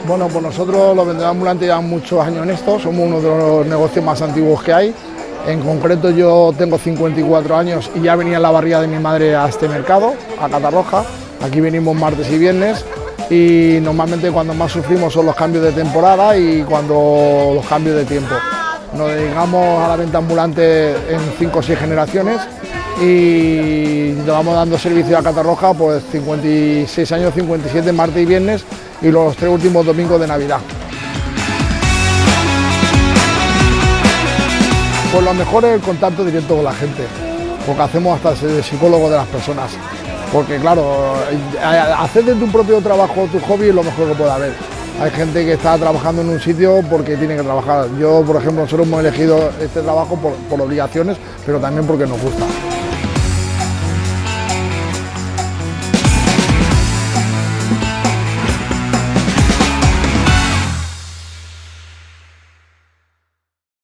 Bueno, pues nosotros los vendedores ambulantes llevamos muchos años en esto, somos uno de los negocios más antiguos que hay. En concreto yo tengo 54 años y ya venía en la barriga de mi madre a este mercado, a Catarroja. Aquí venimos martes y viernes y normalmente cuando más sufrimos son los cambios de temporada y cuando los cambios de tiempo. Nos dedicamos a la venta ambulante en 5 o 6 generaciones y llevamos dando servicio a Catarroja pues 56 años, 57 martes y viernes y los 3 últimos domingos de Navidad. Pues lo mejor es el contacto directo con la gente, porque hacemos hasta de psicólogo de las personas, porque claro, hacer de tu propio trabajo tu hobby es lo mejor que puede haber. Hay gente que está trabajando en un sitio porque tiene que trabajar. Yo, por ejemplo, nosotros hemos elegido este trabajo por obligaciones, pero también porque nos gusta.